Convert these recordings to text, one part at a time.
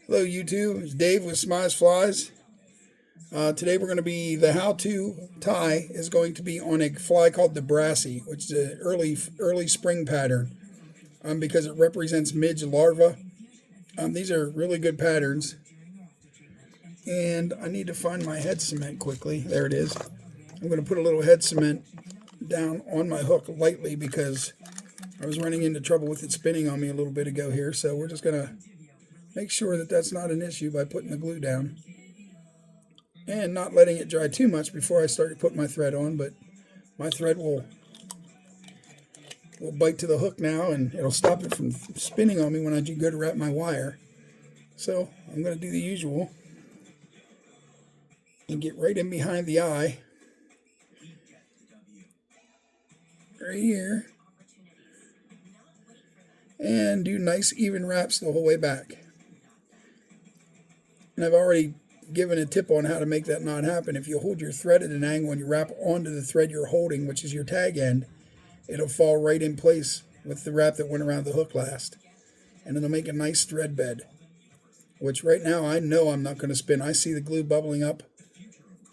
Hello YouTube, it's Dave with Smize Flies. Today we're going to be, the how-to tie is going to be on a fly called the Brassy, which is an early spring pattern because it represents midge larva. These are really good patterns. And I need to find my head cement quickly. There it is. I'm going to put a little head cement down on my hook lightly because I was running into trouble with it spinning on me a little bit ago here. So we're just going to make sure that that's not an issue by putting the glue down and not letting it dry too much before I start putting my thread on. But my thread will bite to the hook now, and it'll stop it from spinning on me when I go to wrap my wire. So I'm going to do the usual and get right in behind the eye, right here, and do nice even wraps the whole way back. And I've already given a tip on how to make that not happen. If you hold your thread at an angle and you wrap onto the thread you're holding, which is your tag end, it'll fall right in place with the wrap that went around the hook last. And it'll make a nice thread bed, which right now I know I'm not going to spin. I see the glue bubbling up.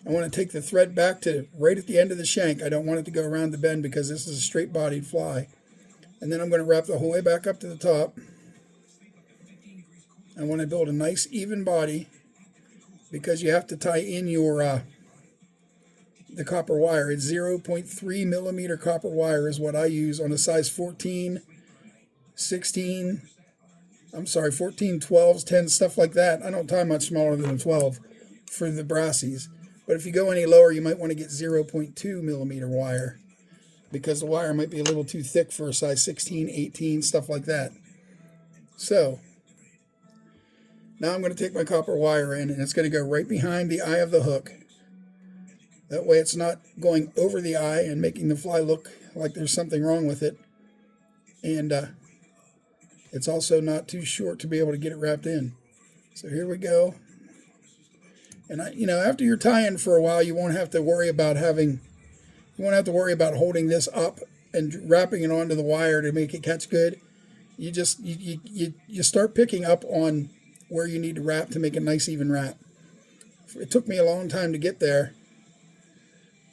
I want to take the thread back to right at the end of the shank. I don't want it to go around the bend because this is a straight-bodied fly. And then I'm going to wrap the whole way back up to the top. I want to build a nice even body because you have to tie in your the copper wire. It's 0.3 millimeter copper wire is what I use on a size 14, 16, 14, 12s, 10, stuff like that. I don't tie much smaller than a 12 for the Brassies. But if you go any lower, you might want to get 0.2 millimeter wire because the wire might be a little too thick for a size 16, 18, stuff like that. So now I'm going to take my copper wire in, and it's going to go right behind the eye of the hook. That way it's not going over the eye and making the fly look like there's something wrong with it. And it's also not too short to be able to get it wrapped in. So here we go. And after you're tying for a while, you won't have to worry about holding this up and wrapping it onto the wire to make it catch good. You just you start picking up on where you need to wrap to make a nice even wrap. It took me a long time to get there,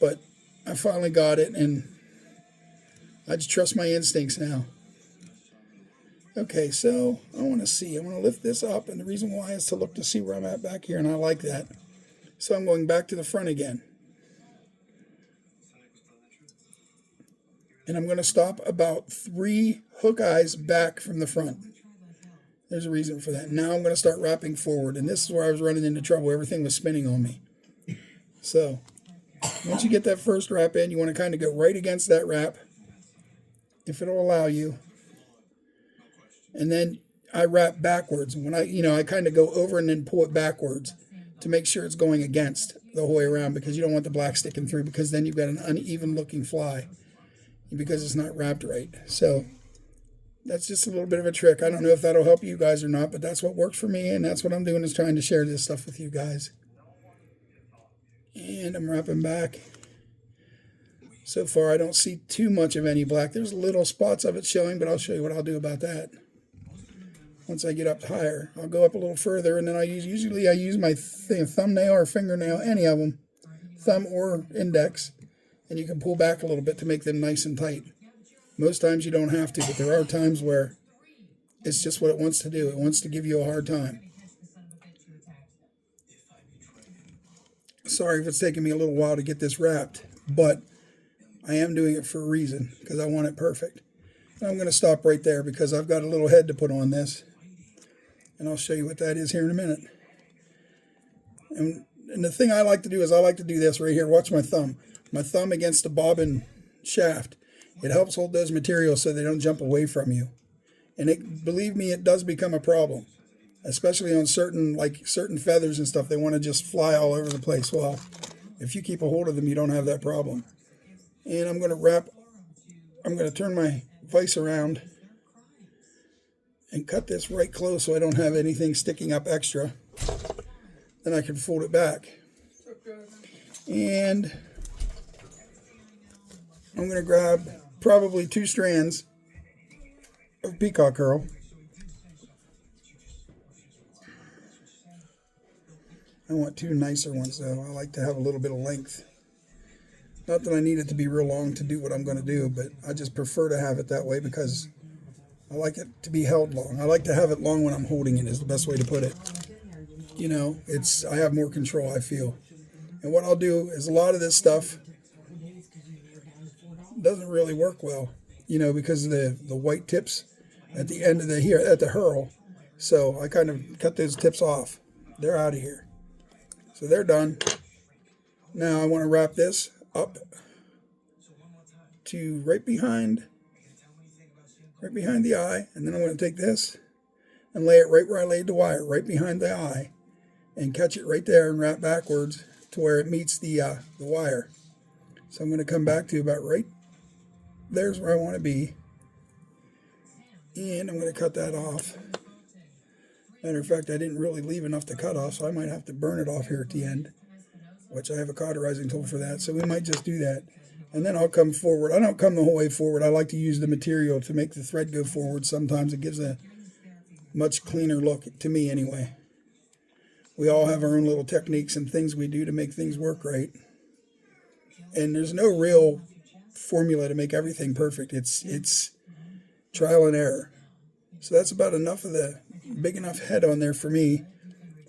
but I finally got it, and I just trust my instincts now. Okay, so I want to lift this up, and the reason why is to look to see where I'm at back here, and I like that. So I'm going back to the front again. And I'm going to stop about 3 hook eyes back from the front. There's a reason for that. Now I'm going to start wrapping forward, and this is where I was running into trouble. Everything was spinning on me. So once you get that first wrap in, you want to kind of go right against that wrap, if it'll allow you. And then I wrap backwards. When I kind of go over and then pull it backwards to make sure it's going against the whole way around, because you don't want the black sticking through, because then you've got an uneven looking fly because it's not wrapped right. So that's just a little bit of a trick. I don't know if that'll help you guys or not, but that's what works for me, and that's what I'm doing, is trying to share this stuff with you guys. And I'm wrapping back. So far I don't see too much of any black. There's little spots of it showing, but I'll show you what I'll do about that. Once I get up higher, I'll go up a little further, and then usually I use my thumbnail or fingernail, any of them, thumb or index, and you can pull back a little bit to make them nice and tight. Most times you don't have to, but there are times where it's just what it wants to do. It wants to give you a hard time. Sorry if it's taking me a little while to get this wrapped, but I am doing it for a reason, because I want it perfect. And I'm going to stop right there because I've got a little head to put on this, and I'll show you what that is here in a minute. And the thing I like to do is I like to do this right here. Watch my thumb. My thumb against the bobbin shaft. It helps hold those materials so they don't jump away from you. And believe me, it does become a problem, especially on certain feathers and stuff. They want to just fly all over the place. Well, if you keep a hold of them, you don't have that problem. And I'm going to turn my vise around and cut this right close so I don't have anything sticking up extra. Then I can fold it back. And I'm going to grab probably 2 strands of peacock curl. I want two nicer ones though. I like to have a little bit of length. Not that I need it to be real long to do what I'm going to do, but I just prefer to have it that way because I like it to be held long. I like to have it long when I'm holding it is the best way to put it. You know, I have more control, I feel. And what I'll do is a lot of this stuff doesn't really work well, you know, because of the white tips at the end of at the hurl. So I kind of cut those tips off. They're out of here. So they're done. Now I want to wrap this up to right behind the eye, and then I'm going to take this and lay it right where I laid the wire, right behind the eye, and catch it right there and wrap backwards to where it meets the wire. So I'm going to come back to about right there's where I want to be, and I'm going to cut that off. Matter of fact, I didn't really leave enough to cut off, so I might have to burn it off here at the end, which I have a cauterizing tool for that, so we might just do that. And then I'll come forward. I don't come the whole way forward. I like to use the material to make the thread go forward. Sometimes it gives a much cleaner look, to me anyway. We all have our own little techniques and things we do to make things work right. And there's no real formula to make everything perfect. It's trial and error. So that's about enough of the big enough head on there for me.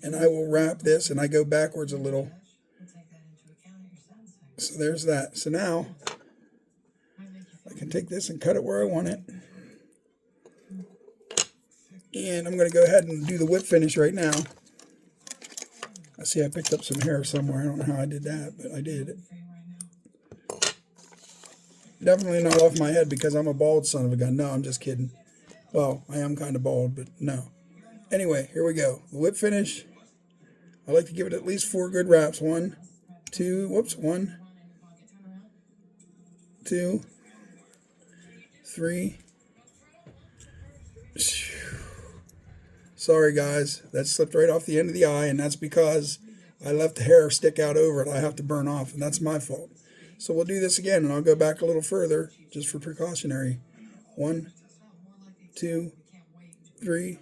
And I will wrap this, and I go backwards a little. So there's that. So now I can take this and cut it where I want it. And I'm going to go ahead and do the whip finish right now. I see I picked up some hair somewhere. I don't know how I did that, but I did. Definitely not off my head because I'm a bald son of a gun. No, I'm just kidding. Well, I am kind of bald, but no. Anyway, here we go. The whip finish. I like to give it at least 4 good wraps. 1, 2, 2, 3. Sorry guys, that slipped right off the end of the eye, and that's because I left the hair stick out over it. I have to burn off, and that's my fault. So we'll do this again, and I'll go back a little further just for precautionary. 1, 2, 3,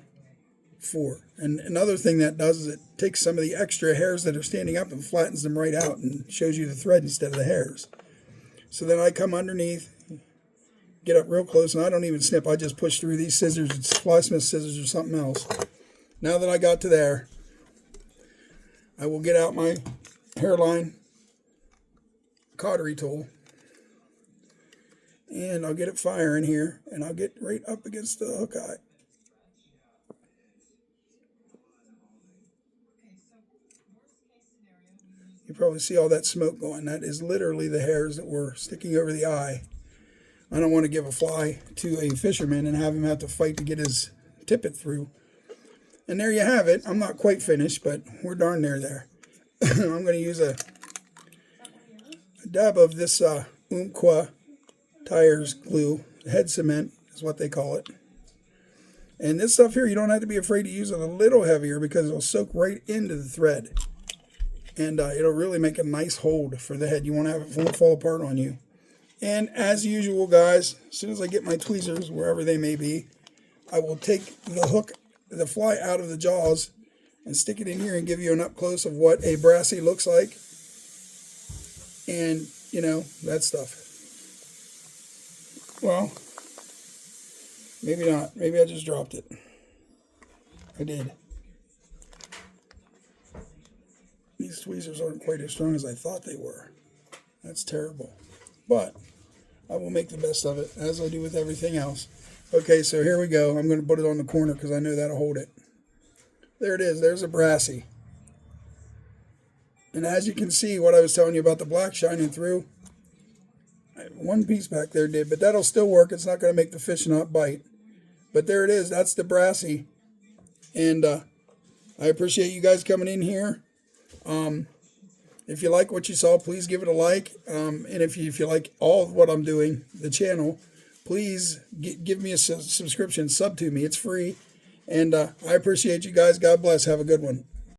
4. And another thing that does is it takes some of the extra hairs that are standing up and flattens them right out and shows you the thread instead of the hairs. So then I come underneath, get up real close, and I don't even snip. I just push through these scissors. It's Fly Smith scissors or something else. Now that I got to there, I will get out my hairline cautery tool, and I'll get it firing here, and I'll get right up against the hook eye. You probably see all that smoke going. That is literally the hairs that were sticking over the eye. I don't want to give a fly to a fisherman and have him have to fight to get his tippet through. And there you have it. I'm not quite finished, but we're darn near there. I'm going to use a dab of this Umpqua tires glue. Head cement is what they call it. And this stuff here, you don't have to be afraid to use it a little heavier because it'll soak right into the thread. And it'll really make a nice hold for the head. You won't have it won't fall apart on you. And as usual, guys, as soon as I get my tweezers, wherever they may be, I will take the hook, the fly out of the jaws and stick it in here and give you an up close of what a brassy looks like. And, you know, that stuff. Well, maybe not. Maybe I just dropped it. I did. These tweezers aren't quite as strong as I thought they were. That's terrible. But I will make the best of it, as I do with everything else. Okay, so here we go. I'm going to put it on the corner because I know that'll hold it. There it is. There's a brassy. And as you can see, what I was telling you about the black shining through, one piece back there did, but that'll still work. It's not going to make the fish not bite. But there it is. That's the brassy. And I appreciate you guys coming in here. If you like what you saw, please give it a like. And if you like all of what I'm doing, the channel, please give me a subscription, sub to me. It's free. And I appreciate you guys. God bless. Have a good one.